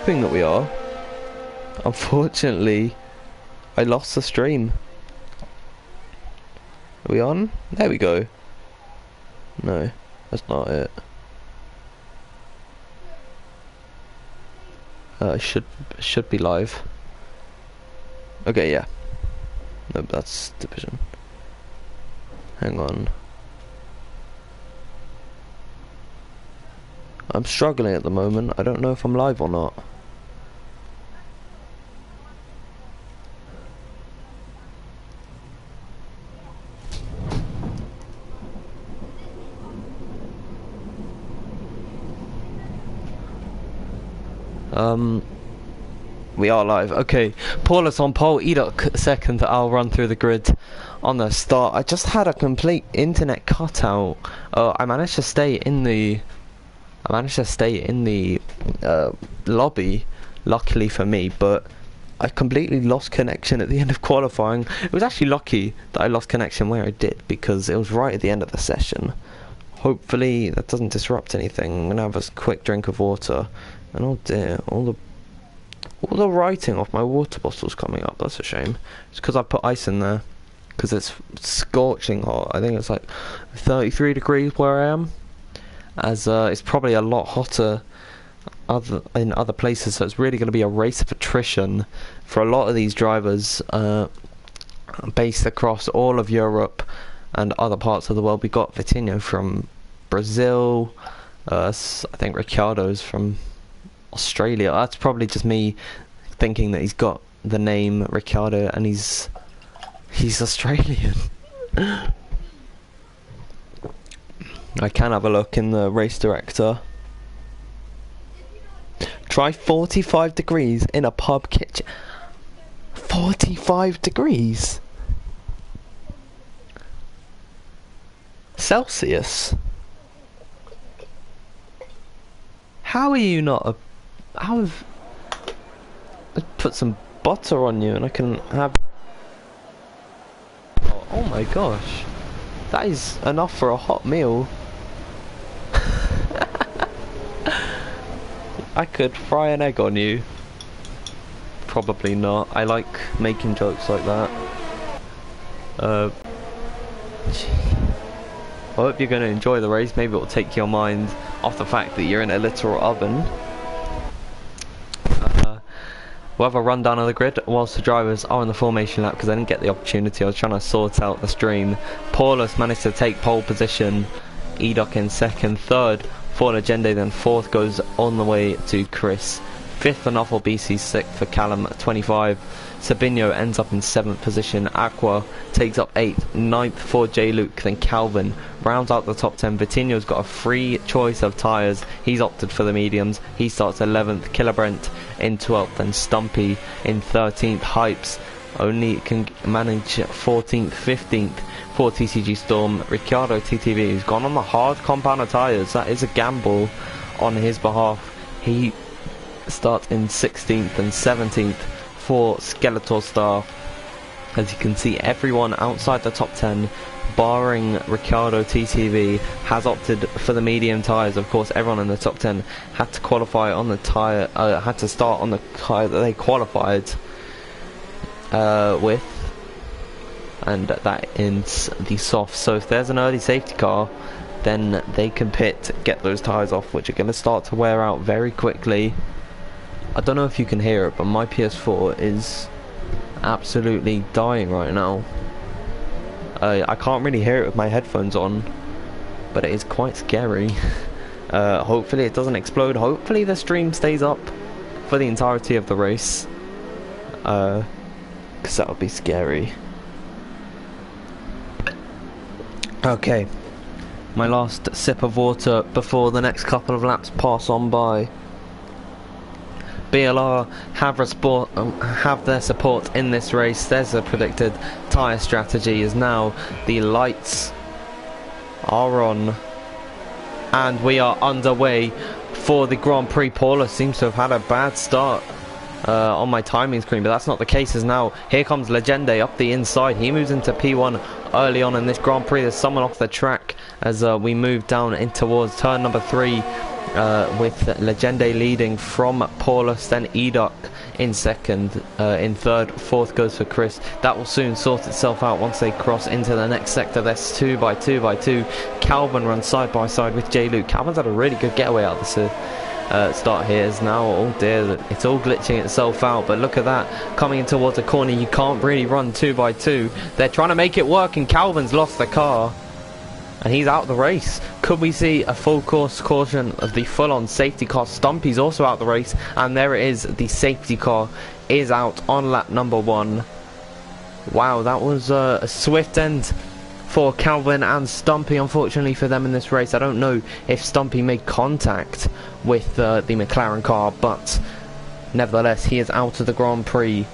hoping that we are. Unfortunately, I lost the stream. Are we on? There we go. No, that's not it. Should be live. Okay, yeah. No, that's division. Hang on. I'm struggling at the moment. I don't know if I'm live or not. We are live. Okay, Paulus on pole, Edok second. I'll run through the grid on the start. I just had a complete internet cutout. I managed to stay in the lobby, luckily for me, but I completely lost connection at the end of qualifying. It was actually lucky that I lost connection where I did, because it was right at the end of the session. Hopefully that doesn't disrupt anything. I'm gonna have a quick drink of water. And oh dear, all the writing off my water bottle's coming up. That's a shame. It's because I put ice in there. Because it's scorching hot. I think it's like 33 degrees where I am. As it's probably a lot hotter in other places. So it's really going to be a race of attrition for a lot of these drivers based across all of Europe and other parts of the world. We got Vitinho from Brazil. I think Ricciardo's from Australia. That's probably just me thinking that he's got the name Ricciardo and he's Australian. I can have a look in the race director. Try 45 degrees in a pub kitchen. 45 degrees Celsius. How are you not a... How have... I put some butter on you and I can have... Oh my gosh. That is enough for a hot meal. I could fry an egg on you. Probably not. I like making jokes like that. I hope you're going to enjoy the race. Maybe it will take your mind off the fact that you're in a literal oven. We'll have a rundown of the grid whilst the drivers are in the formation lap, because I didn't get the opportunity. I was trying to sort out the stream. Paulus managed to take pole position. Edok in second. Third for Legende, then fourth goes on the way to Chris. Fifth for Nuffle, BC. Sixth for Callum, 25. Sabino ends up in 7th position. Aqua takes up 8th. 9th for J. Luke. Then Calvin rounds out the top 10. Vitinho's got a free choice of tyres. He's opted for the mediums. He starts 11th. Killerbrent in 12th. Then Stumpy in 13th. Hypes only can manage 14th, 15th for TCG Storm. Ricciardo TTV has gone on the hard compound of tyres. That is a gamble on his behalf. He starts in 16th and 17th for Skeletor Star. As you can see, everyone outside the top 10, barring Ricciardo TTV, has opted for the medium tyres. Of course, everyone in the top 10 had to qualify on the tyre, had to start on the tyre that they qualified with, and that ends the soft. So if there's an early safety car, then they can get those tyres off, which are going to start to wear out very quickly. I don't know if you can hear it, but my PS4 is absolutely dying right now. I can't really hear it with my headphones on, but it is quite scary. Hopefully it doesn't explode. Hopefully the stream stays up for the entirety of the race, because that would be scary. Okay, my last sip of water before the next couple of laps pass on by. BLR have their support in this race. There's a predicted tyre strategy as now the lights are on and we are underway for the Grand Prix. Paulus seems to have had a bad start on my timing screen, but that's not the case, as now here comes Legende up the inside. He moves into P1 early on in this Grand Prix. There's someone off the track as we move down in towards turn number 3. with Legende leading from Paulus, then Edok in second, in third, fourth goes for Chris. That will soon sort itself out once they cross into the next sector. There's 2 by 2 by 2. Calvin runs side by side with J. Luke. Calvin's had a really good getaway out of this start here. Is now, oh dear, it's all glitching itself out, but look at that, coming in towards a corner. You can't really run 2 by 2. They're trying to make it work, and Calvin's lost the car. And he's out of the race. Could we see a full course caution of the full-on safety car? Stumpy's also out of the race, and there it is. The safety car is out on lap number 1. Wow, that was a swift end for Calvin and Stumpy, unfortunately for them in this race. I don't know if Stumpy made contact with the McLaren car, but nevertheless, he is out of the Grand Prix.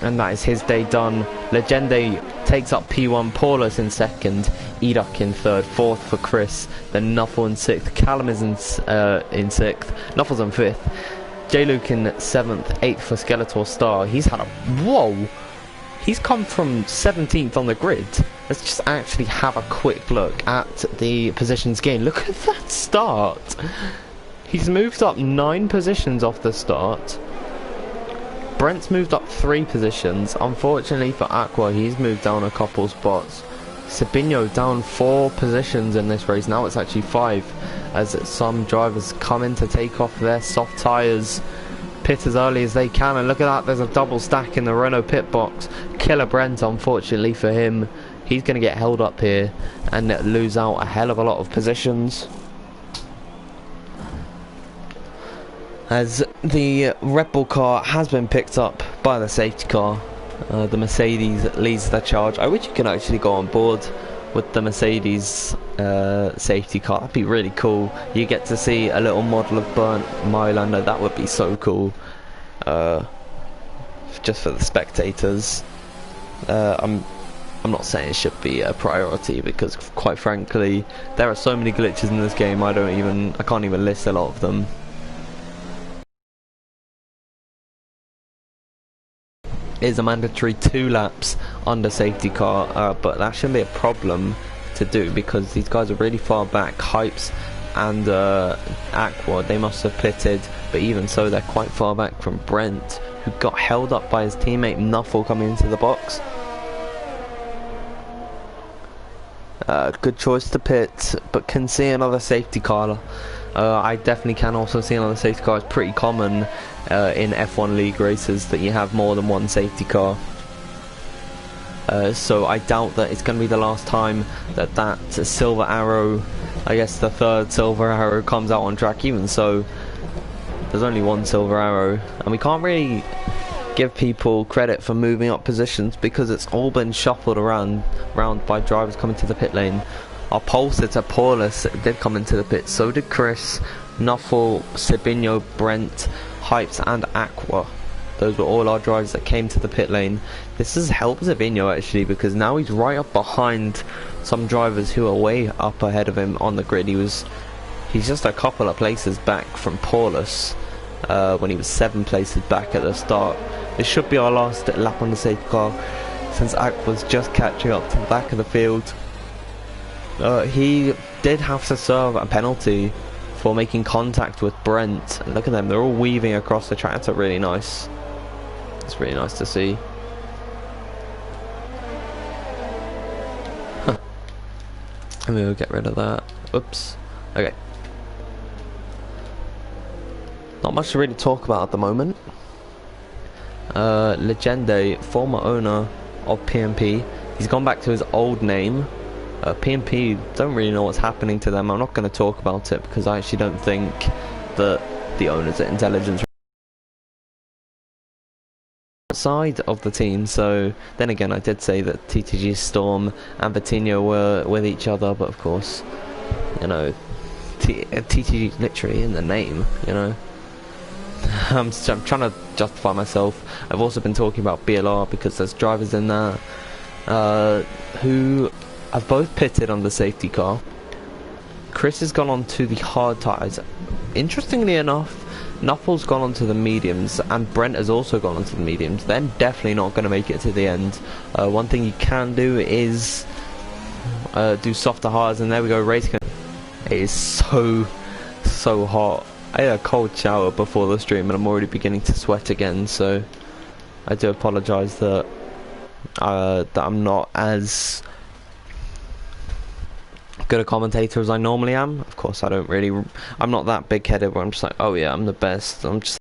And that is his day done. Legende takes up P1, Paulus in second, Edok in third, fourth for Chris, then Nuffle in sixth, Callum is in sixth, Nuffle's in fifth, J-Luke in seventh, eighth for Skeletor Star. He's had a... whoa! He's come from 17th on the grid. Let's just actually have a quick look at the positions gained. Look at that start! He's moved up 9 positions off the start. Brent's moved up 3 positions. Unfortunately for Aqua, he's moved down a couple spots. Sabino down 4 positions in this race. Now it's actually 5, as some drivers come in to take off their soft tyres, pit as early as they can. And look at that, there's a double stack in the Renault pit box. Killer Brent, unfortunately for him, he's going to get held up here and lose out a hell of a lot of positions, as the Red Bull car has been picked up by the safety car. The Mercedes leads the charge. I wish you could actually go on board with the Mercedes safety car. That'd be really cool. You get to see a little model of Burnt Mylander. That would be so cool, just for the spectators. I'm not saying it should be a priority, because quite frankly there are so many glitches in this game. I can't even list a lot of them. Is a mandatory 2 laps under safety car, but that shouldn't be a problem to do, because these guys are really far back. Hypes and Aqua, they must have pitted, but even so they're quite far back from Brent, who got held up by his teammate Nuffle coming into the box. Good choice to pit, but can see another safety car. I definitely can also see another safety car. It's pretty common in F1 League races that you have more than one safety car. So I doubt that it's going to be the last time that silver arrow, I guess the third silver arrow, comes out on track. Even so, there's only one silver arrow, and we can't really give people credit for moving up positions, because it's all been shuffled around by drivers coming to the pit lane. Our pole sitter Paulus did come into the pit, so did Chris, Nuffle, Sabino, Brent, Hypes and Aqua. Those were all our drivers that came to the pit lane. This has helped Sabino actually, because now he's right up behind some drivers who are way up ahead of him on the grid. He's just a couple of places back from Paulus, when he was 7 places back at the start. This should be our last lap on the safety car, since Aqua's just catching up to the back of the field. He did have to serve a penalty for making contact with Brent. And look at them, they're all weaving across the track. That's really nice. It's really nice to see. And we'll get rid of that. Oops. Okay. Not much to really talk about at the moment. Legende, former owner of PMP, he's gone back to his old name. PMP, don't really know what's happening to them. I'm not going to talk about it, because I actually don't think that the owners are intelligent side of the team. So then again, I did say that TTG Storm and Vitinho were with each other, but of course, you know, TTG literally in the name, you know. I'm trying to justify myself. I've also been talking about BLR, because there's drivers in there who have both pitted on the safety car. Chris has gone on to the hard tyres. Interestingly enough, Nuffle's gone on to the mediums, and Brent has also gone on to the mediums. They're definitely not going to make it to the end. One thing you can do is do softer hards, and there we go, racing. It is so so hot. I had a cold shower before the stream and I'm already beginning to sweat again, so I do apologise that I'm not as good a commentator as I normally am. Of course, I'm not that big-headed where I'm just like, oh yeah, I'm the best. I'm just...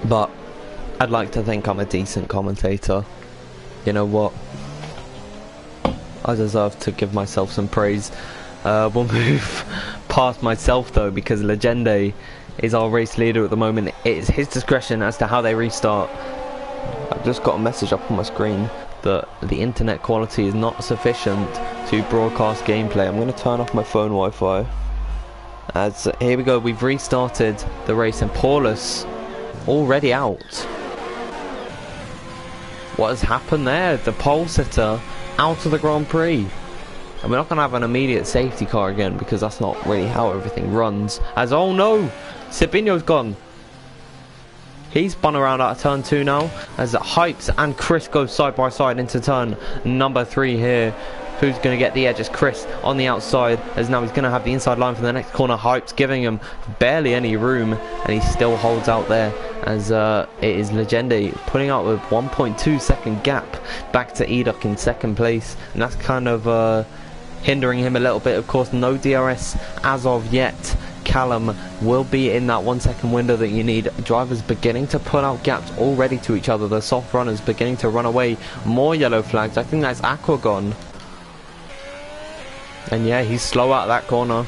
But I'd like to think I'm a decent commentator. You know what? I deserve to give myself some praise. We'll move past myself though, because Legende is our race leader at the moment. It's his discretion as to how they restart. I've just got a message up on my screen that the internet quality is not sufficient to broadcast gameplay. I'm going to turn off my phone Wi-Fi. As here we go, we've restarted the race and Paulus already out. What has happened there? The pole sitter out of the Grand Prix. And we're not going to have an immediate safety car again because that's not really how everything runs. As, oh no, Sabino's gone. He's spun around out of turn 2 now, as Hypes and Chris go side by side into turn number 3 here. Who's going to get the edge? It's Chris on the outside, as now he's going to have the inside line for the next corner. Hypes giving him barely any room, and he still holds out there, as it is Legende putting out a 1.2 second gap back to Edok in second place, and that's kind of hindering him a little bit. Of course, no DRS as of yet. Callum will be in that 1 second window that you need. Drivers beginning to put out gaps already to each other. The soft runners beginning to run away. More yellow flags. I think that's Aquagon. And yeah, he's slow out of that corner.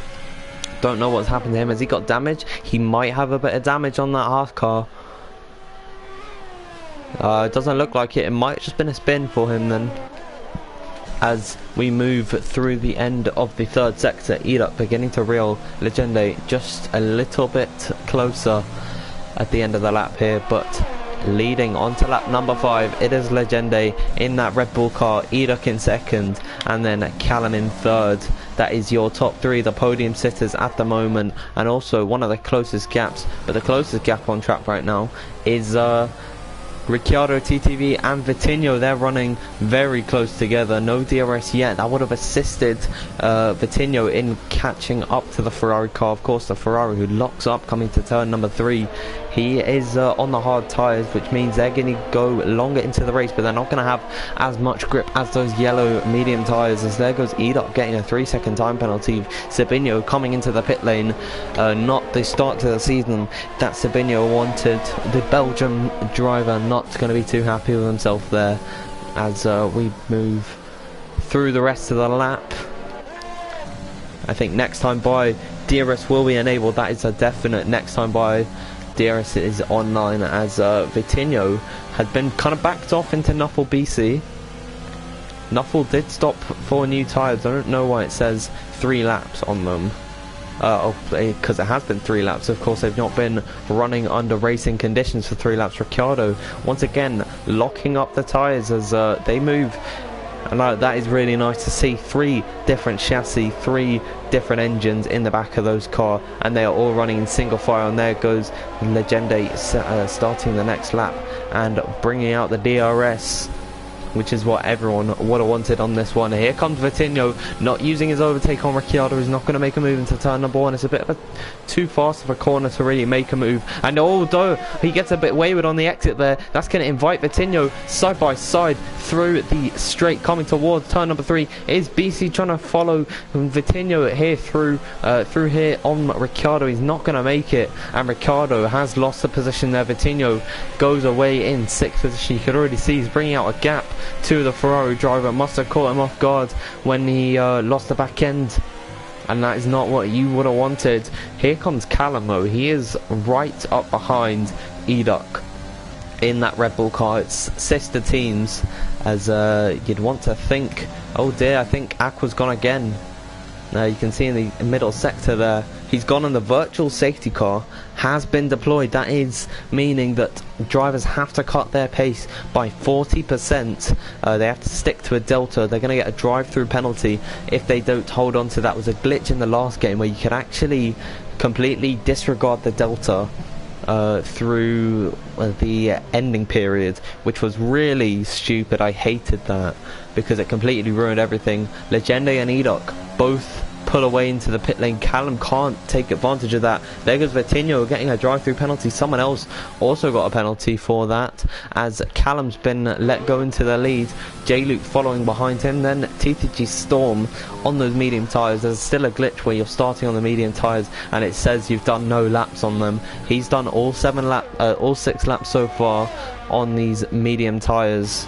Don't know what's happened to him. Has he got damage? He might have a bit of damage on that half car. It doesn't look like it. It might have just been a spin for him then. As we move through the end of the third sector, Edok beginning to reel Legende just a little bit closer at the end of the lap here, but leading on to lap number 5, it is Legende in that Red Bull car, Edok in second, and then Callum in third. That is your top 3, the podium sitters at the moment, and also one of the closest gaps, but the closest gap on track right now is Ricciardo, TTV and Vitinho. They're running very close together. No DRS yet. That would have assisted Vitinho in catching up to the Ferrari car. Of course, the Ferrari who locks up coming to turn number 3. He is on the hard tyres, which means they're going to go longer into the race, but they're not going to have as much grip as those yellow medium tyres, as there goes Edok getting a 3-second time penalty. Sabino coming into the pit lane. Not the start to the season that Sabino wanted. The Belgium driver not going to be too happy with himself there, as we move through the rest of the lap. I think next time by DRS will be enabled. That is a definite next time by. DRS is online, as Vitinho had been kind of backed off into Nuffle BC. Nuffle did stop for new tyres. I don't know why it says 3 laps on them. Because it has been 3 laps. Of course, they've not been running under racing conditions for 3 laps. Ricciardo once again locking up the tyres as they move. And that is really nice to see. 3 different chassis, 3 different engines in the back of those cars, and they are all running in single file. And there goes Legende starting the next lap and bringing out the DRS, which is what everyone would have wanted on this one. Here comes Vitinho, not using his overtake on Ricciardo. He's not going to make a move into turn number 1. It's a bit of a too fast of a corner to really make a move. And although he gets a bit wayward on the exit there, that's going to invite Vitinho side by side through the straight coming towards turn number 3. Is BC trying to follow Vitinho here through here on Ricciardo? He's not going to make it, and Ricciardo has lost the position there. Vitinho goes away in 6th position. You could already see he's bringing out a gap to the Ferrari driver. Must have caught him off guard when he lost the back end, and that is not what you would have wanted. Here comes Callum though. He is right up behind Edok in that Red Bull car. It's sister teams, as you'd want to think. Oh dear, I think Aqua's gone again. Now you can see in the middle sector there, he's gone, and the virtual safety car has been deployed. That is meaning that drivers have to cut their pace by 40%. They have to stick to a delta. They're going to get a drive-through penalty if they don't hold on to that. Was a glitch in the last game where you could actually completely disregard the delta through the ending period, which was really stupid. I hated that because it completely ruined everything. Legende and Edoc both pull away into the pit lane. Callum can't take advantage of that. There goes Vitinho getting a drive-through penalty. Someone else also got a penalty for that, as Callum's been let go into the lead. J-Luke following behind him. Then TTG Storm on those medium tyres. There's still a glitch where you're starting on the medium tyres and it says you've done no laps on them. He's done all 6 laps so far on these medium tyres,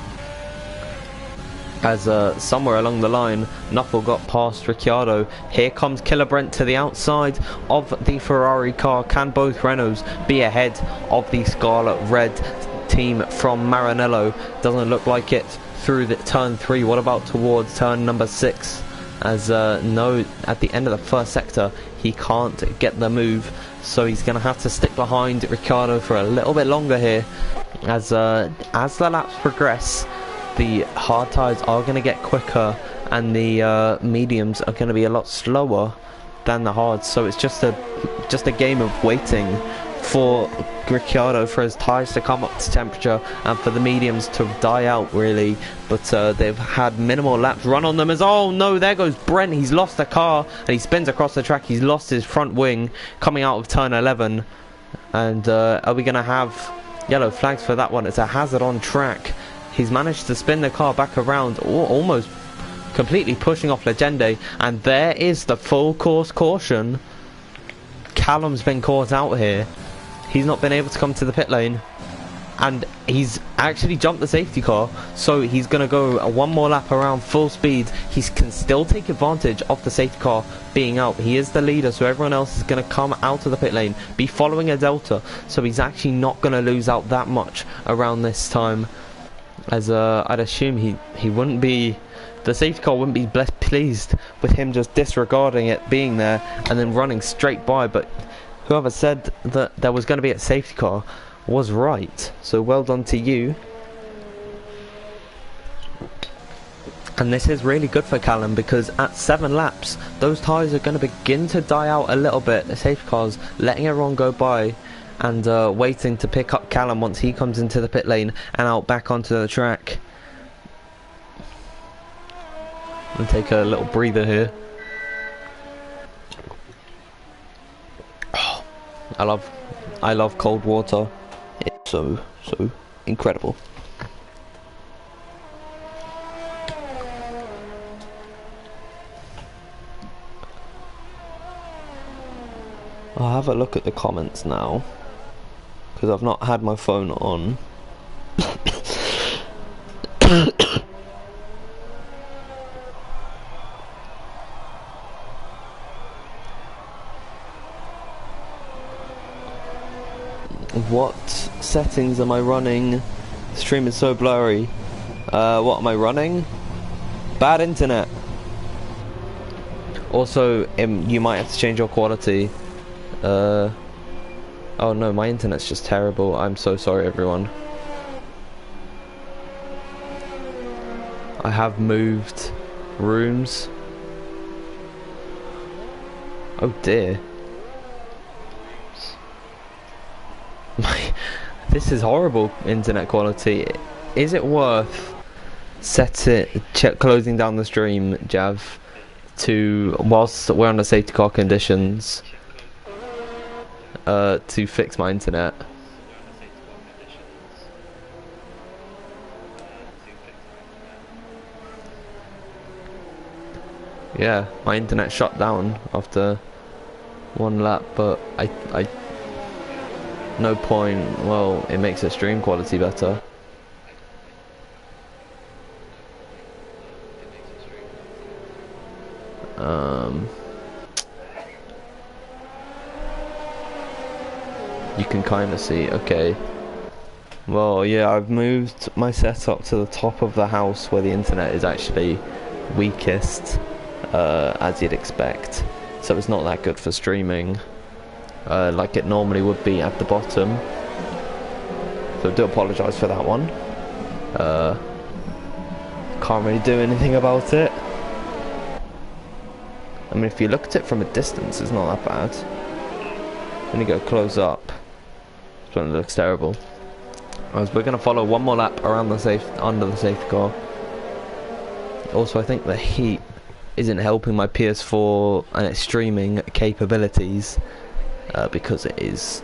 as somewhere along the line Nuffle got past Ricciardo. Here comes Killer Brent to the outside of the Ferrari car. Can both Renaults be ahead of the Scarlet Red team from Maranello? Doesn't look like it through the turn 3. What about towards turn number 6? As no, at the end of the first sector he can't get the move, so he's going to have to stick behind Ricciardo for a little bit longer here. As the laps progress, the hard tyres are going to get quicker and the mediums are going to be a lot slower than the hards, so it's just a game of waiting for Ricciardo for his tyres to come up to temperature and for the mediums to die out, really. But they've had minimal laps run on them as, oh no, there goes Brent. He's lost the car and he spins across the track. He's lost his front wing coming out of turn 11, and are we going to have yellow flags for that one? It's a hazard on track. He's managed to spin the car back around, almost completely pushing off Legende, and there is the full course caution. Callum's been caught out here. He's not been able to come to the pit lane, and he's actually jumped the safety car, so he's going to go one more lap around full speed. He can still take advantage of the safety car being out. He is the leader, so everyone else is going to come out of the pit lane, be following a delta, so he's actually not going to lose out that much around this time. As I'd assume he wouldn't be, the safety car wouldn't be pleased with him just disregarding it being there and then running straight by, but whoever said that there was going to be a safety car was right, so well done to you. And this is really good for Callum, because at 7 laps those tyres are going to begin to die out a little bit. The safety car's letting everyone go by and waiting to pick up Callum once he comes into the pit lane and out back onto the track. And take a little breather here. Oh, I love cold water. It's so incredible. I'll have a look at the comments now, because I've not had my phone on. What settings am I running? The stream is so blurry. What am I running? Bad internet. Also, you might have to change your quality. Oh no, my internet's just terrible. I'm so sorry, everyone. I have moved rooms. Oh dear. This is horrible internet quality. Is it worth closing down the stream, Jav, to whilst we're on the safety car conditions, to fix my internet? Yeah, my internet shut down after 1 lap, but I no point. Well, it makes the stream quality better. You can kind of see. Okay. Well, yeah, I've moved my setup to the top of the house where the internet is actually weakest, as you'd expect. So it's not that good for streaming, like it normally would be at the bottom. So I do apologise for that one. Can't really do anything about it. I mean, if you look at it from a distance, it's not that bad. When you go close up, So it looks terrible. As we're gonna follow one more lap around the under the safety car. Also, I think the heat isn't helping my PS4 and its streaming capabilities because it is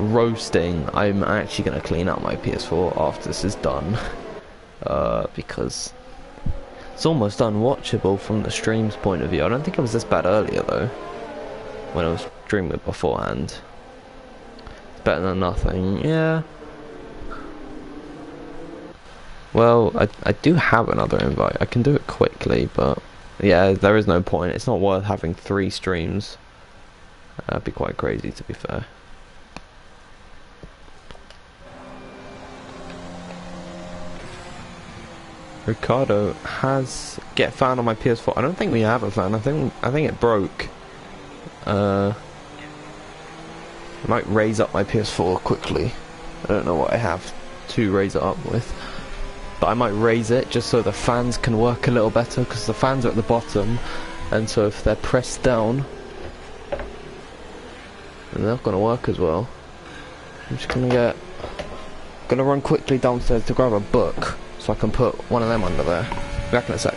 roasting. I'm actually gonna clean out my PS4 after this is done because it's almost unwatchable from the stream's point of view. I don't think it was this bad earlier though, when I was streaming beforehand. It's better than nothing, yeah. Well, I do have another invite. I can do it quickly, but yeah, there is no point. It's not worth having 3 streams. That'd be quite crazy, to be fair. Ricardo has get fan on my PS4. I don't think we have a fan. I think it broke. I might raise up my PS4 quickly. I don't know what I have to raise it up with. But I might raise it just so the fans can work a little better, because the fans are at the bottom, and so if they're pressed down, then they're not going to work as well. I'm just gonna run quickly downstairs to grab a book so I can put one of them under there. Back in a sec.